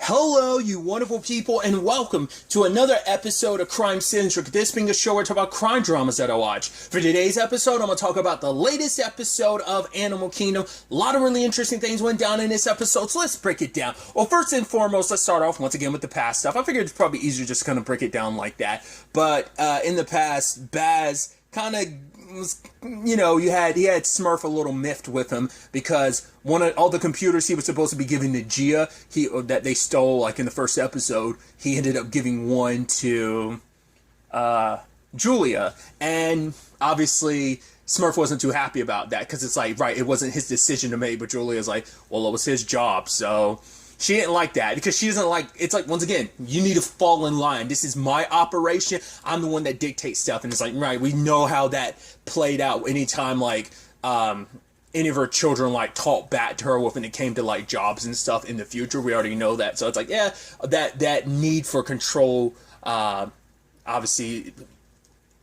Hello, you wonderful people, and welcome to another episode of Crime Centric. This being a show where I talk about crime dramas that I watch. For today's episode, I'm going to talk about the latest episode of Animal Kingdom. A lot of really interesting things went down in this episode, so let's break it down. Well, first and foremost, let's start off once again with the past stuff. I figured it's probably easier just to kind of break it down like that. But in the past, Baz kind of was, he had Smurf a little miffed with him because all the computers he was supposed to be giving to Gia, that they stole like in the first episode, he ended up giving one to Julia, and obviously Smurf wasn't too happy about that because it's like, right, it wasn't his decision to make, but Julia's like, well, it was his job, so she didn't like that because she doesn't like, it's like, once again, you need to fall in line. This is my operation. I'm the one that dictates stuff. And it's like, right, we know how that played out anytime like any of her children like talked back to her when it came to like jobs and stuff in the future. We already know that. So it's like, yeah, that need for control obviously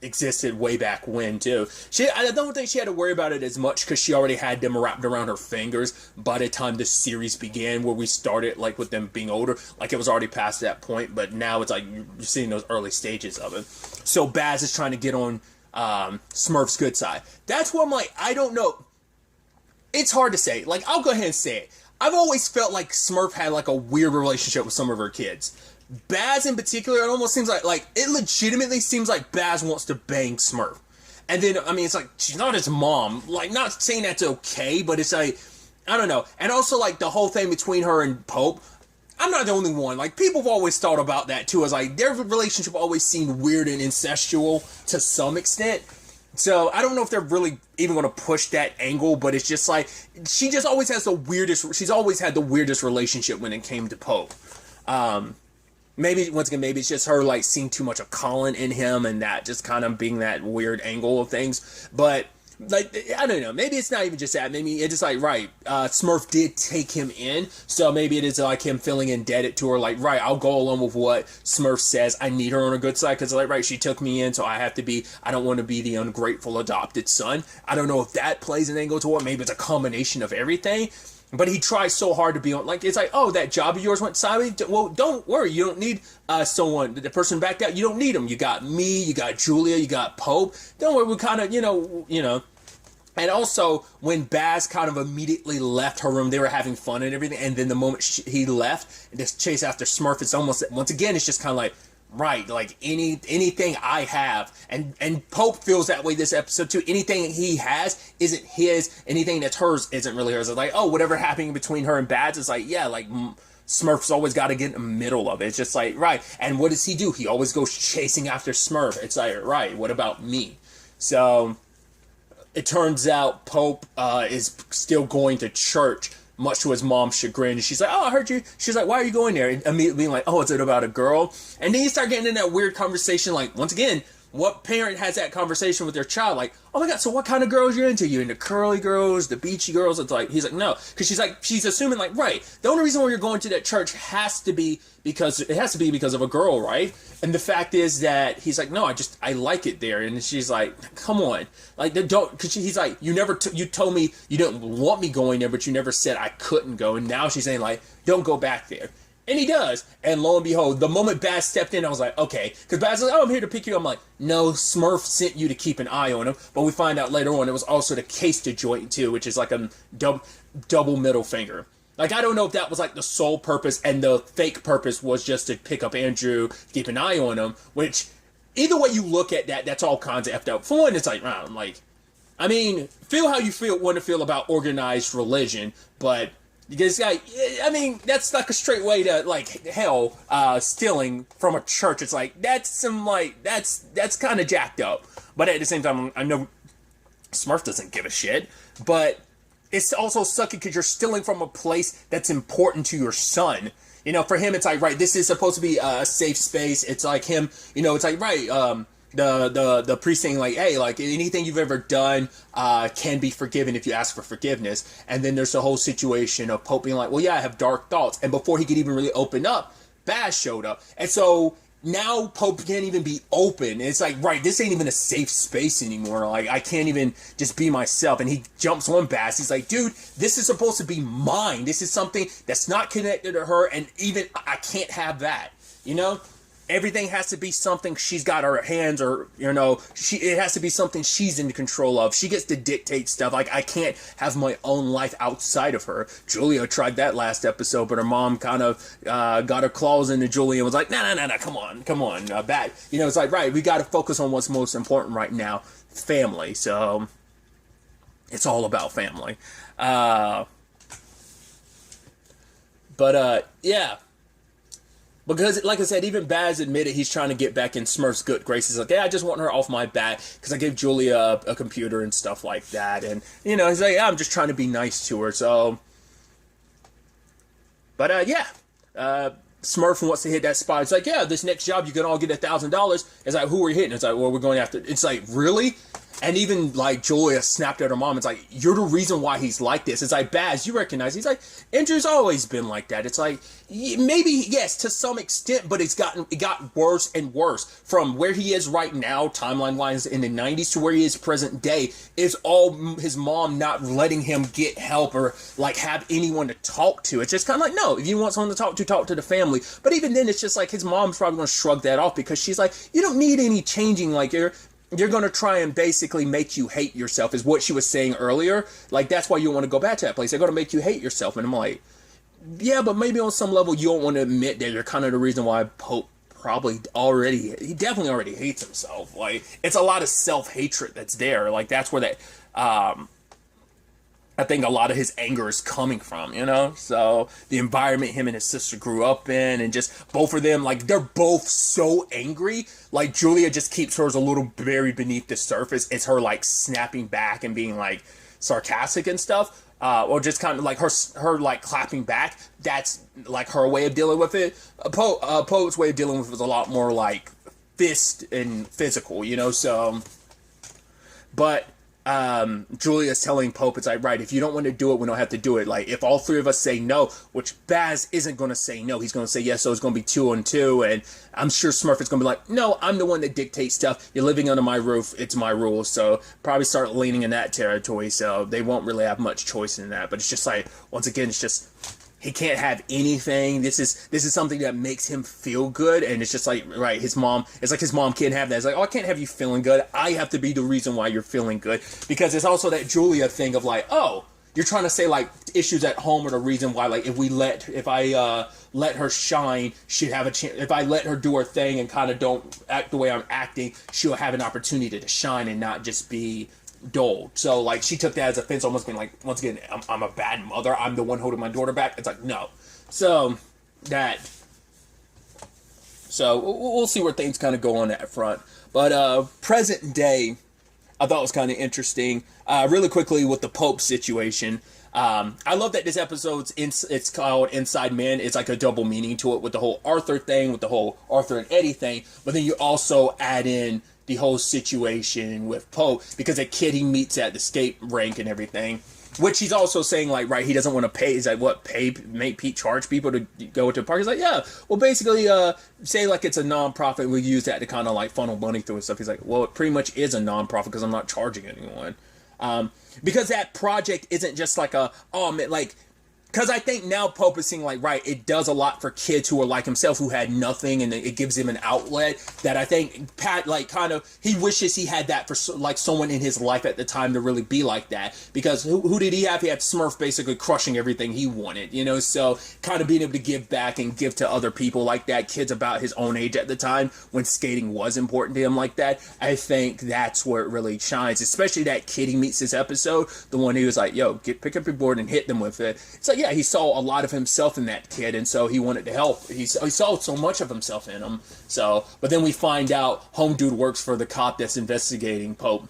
existed way back when too. I don't think she had to worry about it as much because she already had them wrapped around her fingers by the time the series began, where we started like with them being older. Like it was already past that point, but now it's like you're seeing those early stages of it. So Baz is trying to get on Smurf's good side. That's what I'm like, I don't know. It's hard to say. Like, I'll go ahead and say it. I've always felt like Smurf had like a weird relationship with some of her kids. Baz in particular, it almost seems like it legitimately seems like Baz wants to bang Smurf. And then, I mean, it's like, she's not his mom. Like, not saying that's okay, but it's like, I don't know. And also, like, the whole thing between her and Pope, I'm not the only one. Like, people have always thought about that, too. As like, their relationship always seemed weird and incestual to some extent. So, I don't know if they're really even going to push that angle, but it's just like, she just always has she's always had the weirdest relationship when it came to Pope. Maybe, once again, maybe it's just her, like, seeing too much of Colin in him and that just kind of being that weird angle of things. But, like, I don't know. Maybe it's not even just that. Maybe it's just like, right, Smurf did take him in. So maybe it is like him feeling indebted to her. Like, right, I'll go along with what Smurf says. I need her on her good side because, like, right, she took me in, so I don't want to be the ungrateful adopted son. I don't know if that plays an angle to it. Maybe it's a combination of everything. But he tries so hard to be on, like, it's like, oh, that job of yours went sideways? Well, don't worry, you don't need someone, the person backed out, you don't need them. You got me, you got Julia, you got Pope. Don't worry, we kind of, you know. And also, when Baz kind of immediately left her room, they were having fun and everything, and then the moment he left, and just chase after Smurf, it's almost, once again, it's just kind of like, right, like anything I have, and Pope feels that way this episode too. Anything he has isn't his. Anything that's hers isn't really hers. It's like, oh, whatever happening between her and Baz is like, yeah, like Smurf's always got to get in the middle of it. It's just like, right. And what does he do? He always goes chasing after Smurf. It's like, right, what about me? So it turns out Pope is still going to church, much to his mom's chagrin. And she's like, oh, I heard you. She's like, why are you going there? And immediately being like, oh, is it about a girl? And then you start getting in that weird conversation, like, once again, what parent has that conversation with their child? Like, oh my God, so what kind of girls you into? You into curly girls, the beachy girls? It's like, he's like, no. Because she's assuming like, right, the only reason why you're going to that church has to be because of a girl, right? And the fact is that he's like, no, I like it there. And she's like, come on. Like, because he's like, you told me you didn't want me going there, but you never said I couldn't go. And now she's saying like, don't go back there. And he does. And lo and behold, the moment Baz stepped in, I was like, okay. Because Baz was like, oh, I'm here to pick you up. I'm like, no, Smurf sent you to keep an eye on him. But we find out later on it was also the case to joint too, which is like a double middle finger. Like, I don't know if that was like the sole purpose and the fake purpose was just to pick up Andrew, keep an eye on him, which either way you look at that, that's all kinds of effed up. For one, it's like, I mean, feel how you want to feel about organized religion, but this guy, I mean, that's like a straight way to, like, hell, stealing from a church. It's like, that's kind of jacked up. But at the same time, I know Smurf doesn't give a shit, but it's also sucky because you're stealing from a place that's important to your son. You know, for him, it's like, right, this is supposed to be a safe space. It's like him, it's like, right, the priest saying like, hey, like anything you've ever done can be forgiven if you ask for forgiveness. And then there's the whole situation of Pope being like, well, yeah, I have dark thoughts. And before he could even really open up, Baz showed up. And so now Pope can't even be open. It's like, right, this ain't even a safe space anymore. Like, I can't even just be myself. And he jumps on Baz. He's like, dude, this is supposed to be mine. This is something that's not connected to her, and even I can't have that. You know? Everything has to be something she's got her hands, or, you know, it has to be something she's in control of. She gets to dictate stuff. Like, I can't have my own life outside of her. Julia tried that last episode, but her mom kind of got her claws into Julia and was like, no, come on, bad. You know, it's like, right, we got to focus on what's most important right now, family. So, it's all about family. Yeah. Because, like I said, even Baz admitted he's trying to get back in Smurf's good graces. Like, yeah, I just want her off my back because I gave Julia a computer and stuff like that. And, you know, he's like, yeah, I'm just trying to be nice to her. So, but, Smurf wants to hit that spot. It's like, yeah, this next job, you can all get $1,000. It's like, who are you hitting? It's like, well, we're going after. It's like, really? And even, like, Julia snapped at her mom. It's like, you're the reason why he's like this. It's like, Baz, you recognize. He's like, Andrew's always been like that. It's like, maybe, yes, to some extent, but it got worse and worse. From where he is right now, timeline-wise, in the 90s to where he is present day, is all his mom not letting him get help or, like, have anyone to talk to. It's just kind of like, no, if you want someone to talk to the family. But even then, it's just like, his mom's probably going to shrug that off because she's like, you don't need any changing, like, you're going to try and basically make you hate yourself, is what she was saying earlier. Like, that's why you want to go back to that place. They're going to make you hate yourself. And I'm like, yeah, but maybe on some level you don't want to admit that you're kind of the reason why Pope he definitely already hates himself. Like, it's a lot of self-hatred that's there. Like, that's where I think a lot of his anger is coming from, you know? So, the environment him and his sister grew up in, and just both of them, like, they're both so angry. Like, Julia just keeps hers a little buried beneath the surface. It's her, like, snapping back and being, like, sarcastic and stuff. Or just kind of, like, her like, clapping back. That's, like, her way of dealing with it. Pope's way of dealing with it was a lot more, like, fist and physical, you know? So, but Julia's telling Pope, it's like, right, if you don't want to do it, we don't have to do it. Like, if all three of us say no, which Baz isn't going to say no, he's going to say yes, so it's going to be 2-on-2, and I'm sure Smurf is going to be like, no, I'm the one that dictates stuff, you're living under my roof, it's my rules, so probably start leaning in that territory, so they won't really have much choice in that. But it's just like, once again, it's just, he can't have anything. This is something that makes him feel good, and it's just like, right, it's like his mom can't have that. It's like, oh, I can't have you feeling good. I have to be the reason why you're feeling good. Because it's also that Julia thing of like, oh, you're trying to say like issues at home are the reason why, like, if I let her shine, she'd have a chance. If I let her do her thing and kind of don't act the way I'm acting, she'll have an opportunity to shine and not just be dulled. So, like, she took that as offense, almost being like, once again, I'm a bad mother, I'm the one holding my daughter back. It's like, no. So we'll see where things kind of go on that front. But present day, I thought was kind of interesting. Really quickly with the Pope situation, I love that this episode's it's called Inside Man. It's like a double meaning to it with the whole Arthur thing, with the whole Arthur and Eddie thing, but then you also add in the whole situation with Pope, because a kid he meets at the skate rink and everything, which he's also saying, like, right, he doesn't want to pay. He's like, make Pete charge people to go to the park? He's like, yeah, well, basically, say, like, it's a non-profit, we use that to kind of, like, funnel money through and stuff. He's like, well, it pretty much is a non-profit because I'm not charging anyone. Because that project isn't just like because I think now Pope is seeing, like, right, it does a lot for kids who are like himself, who had nothing, and it gives him an outlet that I think Pat, like, kind of, he wishes he had that for, like, someone in his life at the time to really be like that. Because who did he have? He had Smurf basically crushing everything he wanted, you know? So kind of being able to give back and give to other people like that, kids about his own age at the time, when skating was important to him like that, I think that's where it really shines. Especially that kid he meets this episode, the one who was like, yo, pick up your board and hit them with it. It's like, yeah, he saw a lot of himself in that kid, and so he wanted to help. He saw so much of himself in him. So, but then we find out Home Dude works for the cop that's investigating Pope.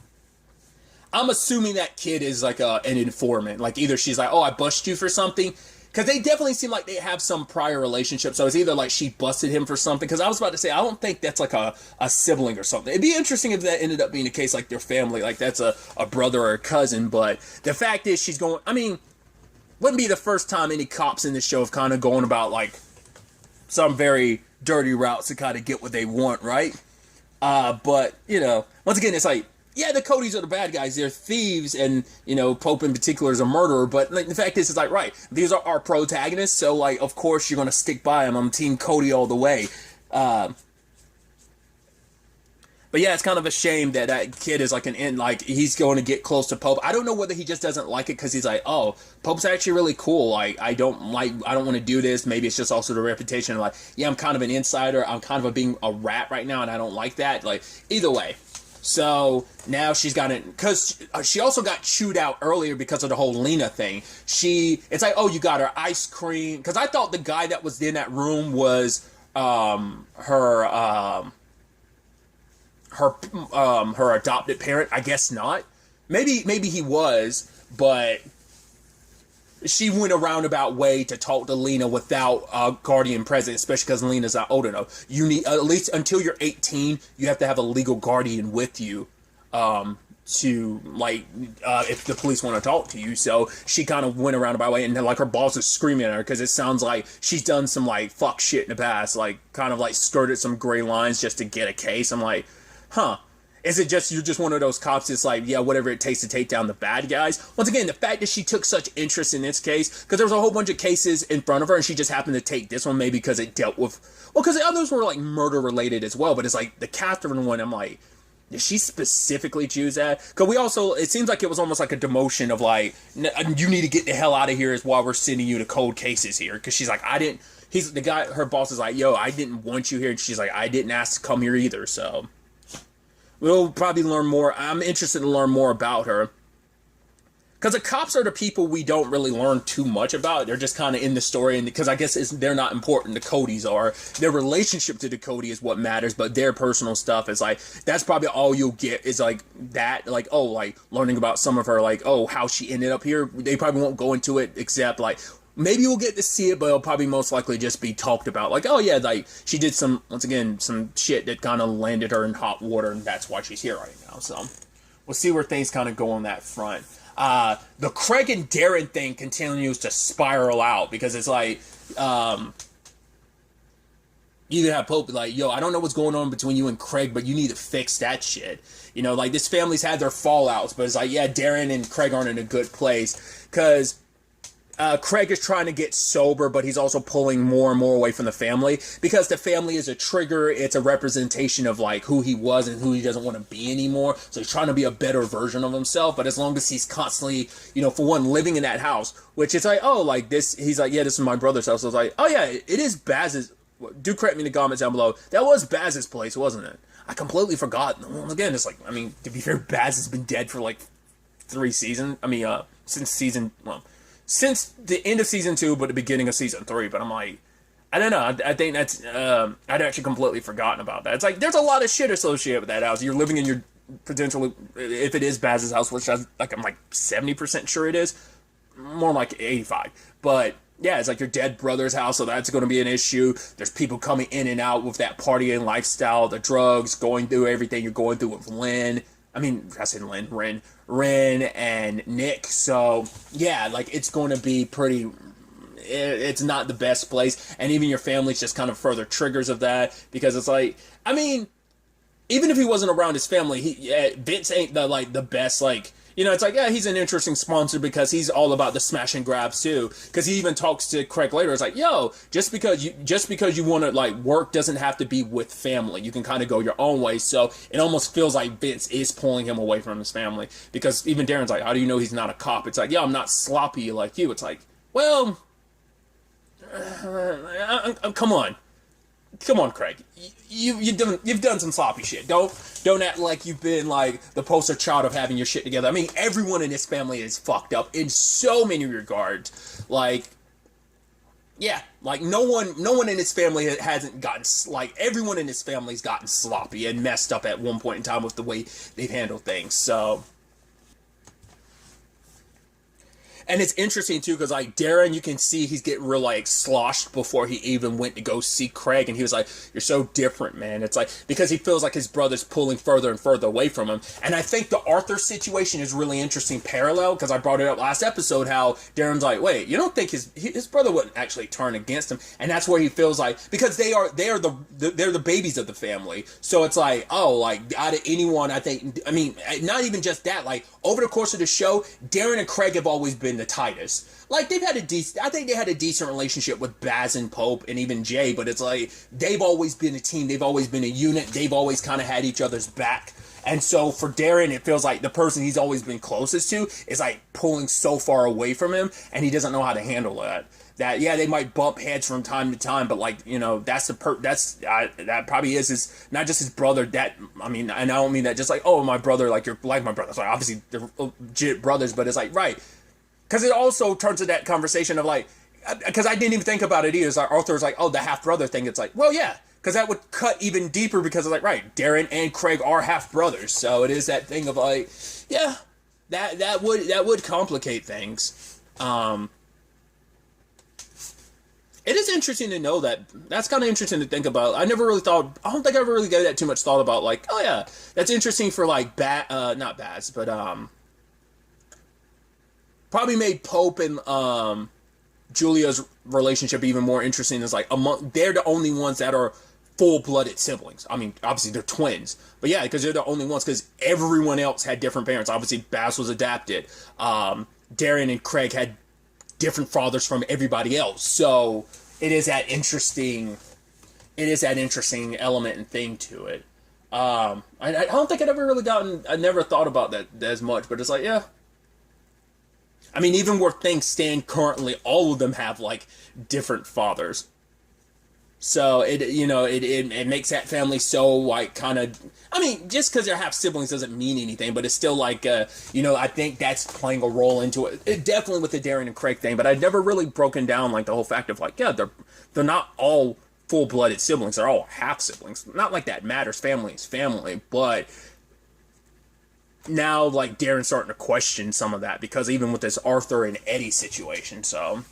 I'm assuming that kid is like an informant. Like, either she's like, oh, I bust you for something. Because they definitely seem like they have some prior relationship. So it's either like she busted him for something. Because I was about to say, I don't think that's like a sibling or something. It'd be interesting if that ended up being the case, like their family. Like, that's a brother or a cousin. But the fact is, she's going, I mean, wouldn't be the first time any cops in this show have kind of gone about, like, some very dirty routes to kind of get what they want, right? But, once again, it's like, yeah, the Codys are the bad guys. They're thieves, and, Pope in particular is a murderer. But like, the fact is, it's like, right, these are our protagonists, so, like, of course you're going to stick by them. I'm Team Cody all the way. But yeah, it's kind of a shame that that kid is like he's going to get close to Pope. I don't know whether he just doesn't like it because he's like, oh, Pope's actually really cool. Like, I don't want to do this. Maybe it's just also the reputation. Like, yeah, I'm kind of an insider. I'm kind of being a rat right now, and I don't like that. Like, either way. So now she's got it, because she also got chewed out earlier because of the whole Lena thing. It's like, oh, you got her ice cream. Because I thought the guy that was in that room was her adopted parent. I guess not. Maybe he was, but she went a roundabout way to talk to Lena without a guardian present, especially because Lena's not old enough. You need, at least until you're 18, you have to have a legal guardian with you to, like, if the police want to talk to you. So she kind of went a roundabout way, and then, like, her boss is screaming at her because it sounds like she's done some, like, fuck shit in the past, like, kind of, like, skirted some gray lines just to get a case. I'm like, huh. Is it just, you're just one of those cops that's like, yeah, whatever it takes to take down the bad guys? Once again, the fact that she took such interest in this case, because there was a whole bunch of cases in front of her, and she just happened to take this one, maybe because it dealt with, well, because the others were, like, murder-related as well, but it's like, the Catherine one, I'm like, did she specifically choose that? Because we also, it seems like it was almost like a demotion of, like, you need to get the hell out of here is why we're sending you to cold cases here, because she's like, her boss is like, yo, I didn't want you here, and she's like, I didn't ask to come here either, so... We'll probably learn more. I'm interested to learn more about her. Because the cops are the people we don't really learn too much about. They're just kind of in the story. And because I guess they're not important. The Codys are. Their relationship to the Cody is what matters. But their personal stuff is like, that's probably all you'll get is like that. Like, oh, like learning about some of her, like, oh, how she ended up here. They probably won't go into it except like, maybe we'll get to see it, but it'll probably most likely just be talked about. Like, oh yeah, like, she did some shit that kind of landed her in hot water, and that's why she's here right now. So, we'll see where things kind of go on that front. The Craig and Darren thing continues to spiral out, because it's like, you have Pope be like, yo, I don't know what's going on between you and Craig, but you need to fix that shit. Like, this family's had their fallouts, but it's like, yeah, Darren and Craig aren't in a good place, because... Craig is trying to get sober, but he's also pulling more and more away from the family, because the family is a trigger. It's a representation of like who he was and who he doesn't want to be anymore. So he's trying to be a better version of himself. But as long as he's constantly, for one, living in that house, which it's like, oh, like this, he's like, yeah, this is my brother's house. So it's like, oh yeah, it is Baz's. Do correct me in the comments down below. That was Baz's place, wasn't it? I completely forgot. Well, again, it's like, I mean, to be fair, Baz has been dead for like 3 seasons. I mean, since the end of season 2, but the beginning of season 3. But I'm like, I don't know. I think that's, I'd actually completely forgotten about that. It's like, there's a lot of shit associated with that house. You're living in your potentially, if it is Baz's house, which I'm like 70% sure it is, more like 85. But yeah, it's like your dead brother's house, so that's going to be an issue. There's people coming in and out with that partying lifestyle, the drugs, going through everything you're going through with Lynn. I said Ren and Nick. So, yeah, like, it's going to be pretty... It's not the best place. And even your family's just kind of further triggers of that. Because it's like... I mean, even if he wasn't around his family, Vince ain't the best, like... it's like, yeah, he's an interesting sponsor because he's all about the smash and grabs too. Because he even talks to Craig later. It's like, yo, just because you want to like work doesn't have to be with family. You can kind of go your own way. So it almost feels like Vince is pulling him away from his family. Because even Darren's like, how do you know he's not a cop? It's like, yeah, I'm not sloppy like you. It's like, well, come on. Come on, Craig. You've done some sloppy shit. Don't act like you've been like the poster child of having your shit together. I mean, everyone in this family is fucked up in so many regards. Like, yeah, like no one in his family hasn't gotten, like, everyone in his family's gotten sloppy and messed up at one point in time with the way they've handled things. So, And it's interesting too, because like Darren, you can see he's getting real like sloshed before he even went to go see Craig, and he was like, "You're so different, man." It's like because he feels like his brother's pulling further and further away from him. And I think the Arthur situation is really interesting parallel, because I brought it up last episode how Darren's like, "Wait, you don't think his brother wouldn't actually turn against him?" And that's where he feels like, because they're the babies of the family, so it's like, oh, like out of anyone, I mean, not even just that, like over the course of the show, Darren and Craig have always been the tightest. Like they've had I think they had a decent relationship with Baz and Pope and even Jay, but it's like they've always been a team, they've always been a unit, they've always kind of had each other's back. And so for Darren, it feels like the person he's always been closest to is like pulling so far away from him, and he doesn't know how to handle that. That, yeah, they might bump heads from time to time, but like, you know, that probably is his, not just his brother. That, I mean, and I don't mean that just like, oh, my brother, like you're like my brother. So obviously they're legit brothers, but it's like, right, because it also turns to that conversation of like, because I didn't even think about it either. It's like Arthur's like, oh, the half brother thing. It's like, well, yeah, because that would cut even deeper, because it's like, right, Darren and Craig are half brothers, so it is that thing of like, yeah, that would complicate things. It is interesting to know that. That's kind of interesting to think about. I don't think I ever really gave that too much thought about, like, oh yeah, that's interesting for like not Baz, but probably made Pope and Julia's relationship even more interesting. Is like they're the only ones that are full-blooded siblings. I mean, obviously they're twins, but yeah, because they're the only ones, because everyone else had different parents. Obviously Baz was adopted. Darren and Craig had different fathers from everybody else, so it is that interesting element and thing to it. I don't think I never thought about that as much, but it's like, yeah, I mean, even where things stand currently, all of them have like different fathers, so it makes that family so like kind of, I mean, just because they're half siblings doesn't mean anything, but it's still like, I think that's playing a role into it. Definitely with the Darren and Craig thing, but I'd never really broken down like the whole fact of like, yeah, they're not all full-blooded siblings, they're all half siblings. Not like that matters, family is family, but now like Darren's starting to question some of that, because even with this Arthur and Eddie situation, so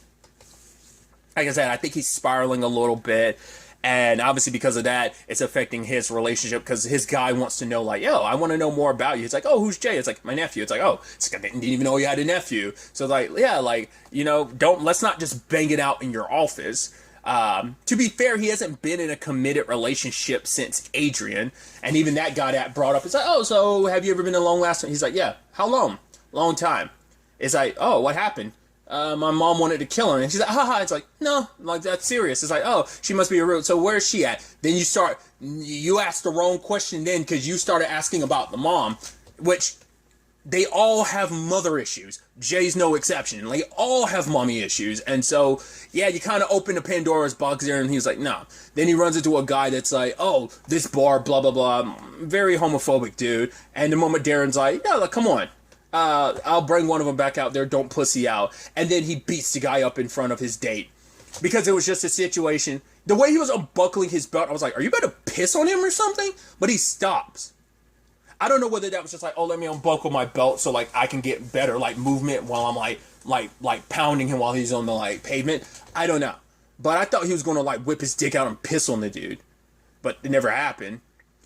like I said, I think he's spiraling a little bit, and obviously because of that, it's affecting his relationship, because his guy wants to know, like, yo, I want to know more about you. It's like, oh, who's Jay? It's like, my nephew. It's like, oh, I didn't even know you had a nephew. So like, yeah, like, let's not just bang it out in your office. To be fair, he hasn't been in a committed relationship since Adrian, and even that got brought up. It's like, oh, so have you ever been alone last time? He's like, yeah. How long? Long time. It's like, oh, what happened? My mom wanted to kill her, and she's like, haha. It's like, no, like, that's serious. It's like, oh, she must be a real, so where's she at? Then you asked the wrong question then, because you started asking about the mom, which they all have mother issues. Jay's no exception. They all have mommy issues, and so, yeah, you kind of open the Pandora's box there, and he's like, no. Then he runs into a guy that's like, oh, this bar, blah, blah, blah, very homophobic dude, and the moment Darren's like, no, like, come on. I'll bring one of them back out there, don't pussy out. And then he beats the guy up in front of his date. Because it was just a situation. The way he was unbuckling his belt, I was like, are you about to piss on him or something? But he stops. I don't know whether that was just like, oh, let me unbuckle my belt so like I can get better like movement while I'm like pounding him while he's on the like pavement. I don't know. But I thought he was gonna like whip his dick out and piss on the dude. But it never happened.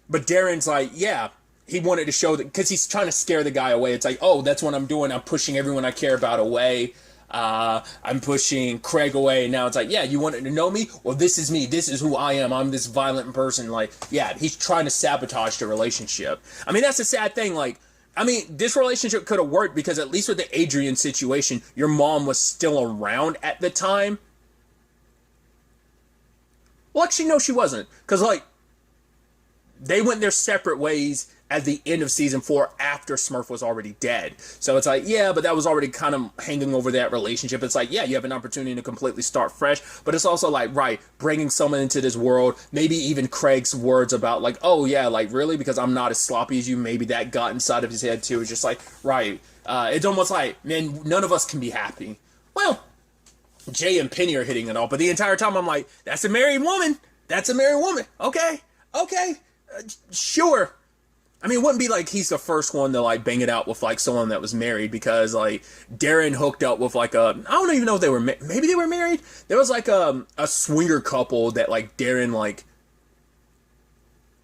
But Darren's like, yeah. He wanted to show that, because he's trying to scare the guy away. It's like, oh, that's what I'm doing. I'm pushing everyone I care about away. I'm pushing Craig away. And now it's like, yeah, you wanted to know me? Well, this is me. This is who I am. I'm this violent person. Like, yeah, he's trying to sabotage the relationship. I mean, that's a sad thing. Like, I mean, this relationship could have worked, because at least with the Adrian situation, your mom was still around at the time. Well, actually, no, she wasn't. Because, like, they went their separate ways at the end of season 4 after Smurf was already dead. So it's like, yeah, but that was already kind of hanging over that relationship. It's like, yeah, you have an opportunity to completely start fresh, but it's also like, right, bringing someone into this world, maybe even Craig's words about like, oh yeah, like really, because I'm not as sloppy as you, maybe that got inside of his head too. It's just like, right, it's almost like, man, none of us can be happy. Well, Jay and Penny are hitting it all, but the entire time I'm like, that's a married woman. That's a married woman. Okay. Sure. I mean, it wouldn't be like he's the first one to like bang it out with like someone that was married, because like Darren hooked up with like I don't even know if they were maybe they were married. There was like a swinger couple that like Darren like,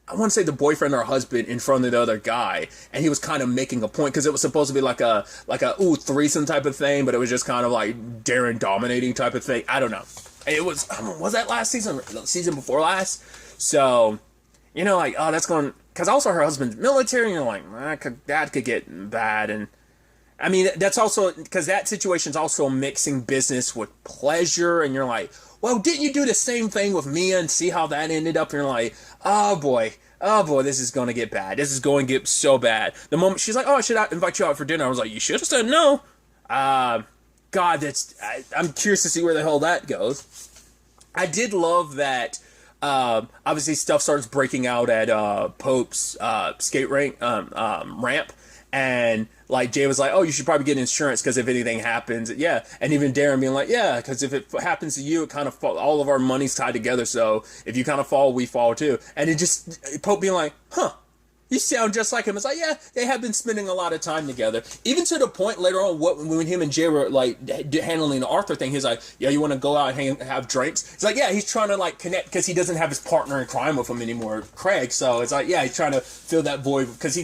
I want to say the boyfriend or husband in front of the other guy, and he was kind of making a point because it was supposed to be like a threesome type of thing, but it was just kind of like Darren dominating type of thing. I don't know. It was that last season, season before last? So, you know, like, oh, that's going, because also her husband's military, and you're like, that could get bad. And I mean, that's also because that situation's also mixing business with pleasure, and you're like, well, didn't you do the same thing with Mia and see how that ended up? And you're like, oh boy, this is going to get bad. This is going to get so bad. The moment she's like, oh, should I invite you out for dinner? I was like, you should have said no. God, I'm curious to see where the hell that goes. I did love that. Obviously, stuff starts breaking out at Pope's skate ramp, and like Jay was like, "Oh, you should probably get insurance because if anything happens, yeah." And even Darren being like, "Yeah, because if it happens to you, it kind of all of our money's tied together. So if you kind of fall, we fall too." And it just Pope being like, "Huh." You sound just like him. It's like, yeah, they have been spending a lot of time together. Even to the point later on, when him and Jay were like handling the Arthur thing, he's like, yeah, you want to go out and have drinks? It's like, yeah, he's trying to like connect because he doesn't have his partner in crime with him anymore, Craig. So it's like, yeah, he's trying to fill that void because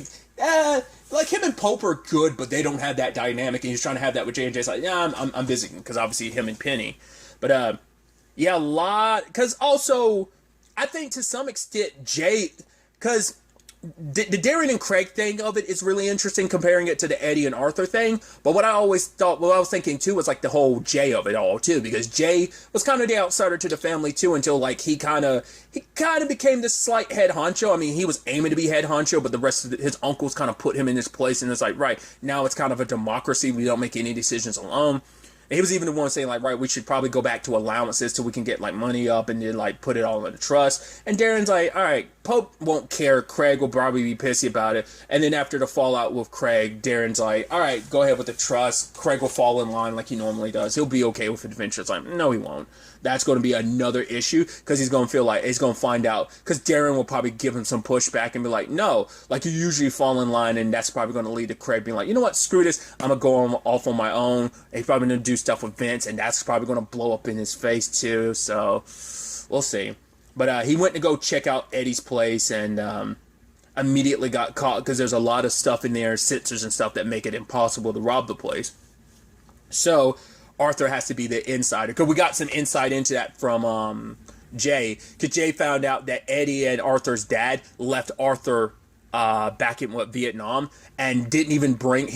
like him and Pope are good, but they don't have that dynamic, and he's trying to have that with Jay, and Jay's like, yeah, I'm visiting because obviously him and Penny, but yeah, a lot because also I think to some extent Jay because. The Darren and Craig thing of it is really interesting, comparing it to the Eddie and Arthur thing. But what I always thought, what I was thinking too, was like the whole Jay of it all too, because Jay was kind of the outsider to the family too, until like he kind of became this slight head honcho. I mean, he was aiming to be head honcho, but the rest of his uncles kind of put him in his place, and it's like, right now it's kind of a democracy. We don't make any decisions alone. And he was even the one saying, like, right, we should probably go back to allowances till we can get, like, money up and then, like, put it all in the trust. And Darren's like, all right, Pope won't care. Craig will probably be pissy about it. And then after the fallout with Craig, Darren's like, all right, go ahead with the trust. Craig will fall in line like he normally does. He'll be okay with adventure. It's like, no, he won't. That's going to be another issue because he's going to feel like he's going to find out, because Darren will probably give him some pushback and be like, no, like you usually fall in line, and that's probably going to lead to Craig being like, you know what, screw this, I'm going to go off on my own. He's probably going to do stuff with Vince, and that's probably going to blow up in his face too, so we'll see. But he went to go check out Eddie's place and immediately got caught because there's a lot of stuff in there, sensors and stuff that make it impossible to rob the place. So Arthur has to be the insider, because we got some insight into that from Jay, because Jay found out that Eddie and Arthur's dad left Arthur back in Vietnam, and didn't even bring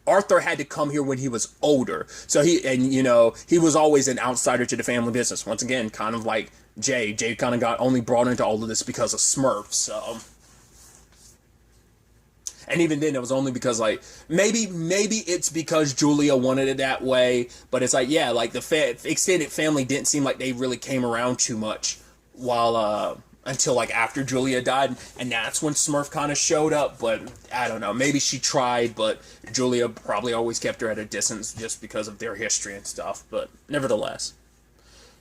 Arthur had to come here when he was older, so he was always an outsider to the family business. Once again, kind of like Jay kind of got only brought into all of this because of Smurf. So. And even then, it was only because, like, maybe it's because Julia wanted it that way. But it's like, yeah, like, the extended family didn't seem like they really came around too much until, like, after Julia died. And that's when Smurf kind of showed up. But I don't know. Maybe she tried, but Julia probably always kept her at a distance just because of their history and stuff. But nevertheless.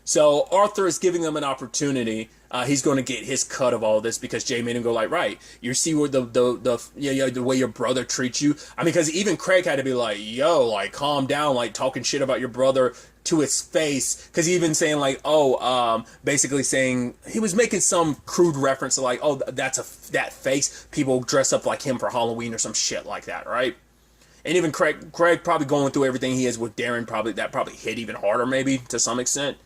So Arthur is giving them an opportunity. He's going to get his cut of all this because Jay made him go like, right, you see where the way your brother treats you. I mean, because even Craig had to be like, yo, like, calm down, like, talking shit about your brother to his face, because he even saying like, basically saying, he was making some crude reference to like, oh, that face, people dress up like him for Halloween or some shit like that, right? And even Craig probably going through everything he is with Darren, that probably hit even harder maybe to some extent.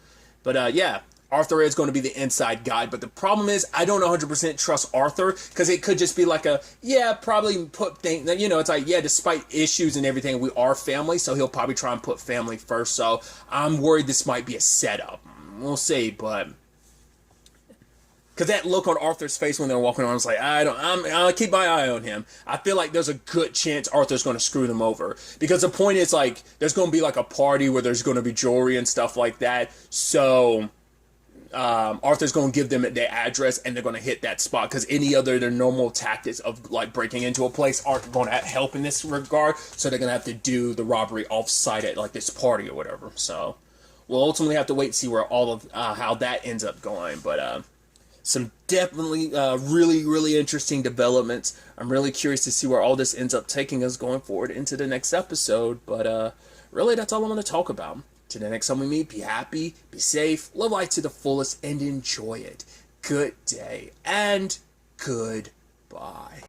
But yeah, Arthur is going to be the inside guy. But the problem is, I don't 100% trust Arthur, because it could just be like probably put things, it's like, yeah, despite issues and everything, we are family. So he'll probably try and put family first. So I'm worried this might be a setup. We'll see, but. Because that look on Arthur's face when they're walking on, it's like, I'll keep my eye on him. I feel like there's a good chance Arthur's going to screw them over. Because the point is, like, there's going to be, like, a party where there's going to be jewelry and stuff like that. So, Arthur's going to give them their address, and they're going to hit that spot. Because any other their normal tactics of, like, breaking into a place aren't going to help in this regard. So they're going to have to do the robbery off-site at, like, this party or whatever. So, we'll ultimately have to wait and see where all of, how that ends up going. But, some definitely really, really interesting developments. I'm really curious to see where all this ends up taking us going forward into the next episode. But really, that's all I'm going to talk about. Till the next time we meet, be happy, be safe, live life to the fullest, and enjoy it. Good day and goodbye.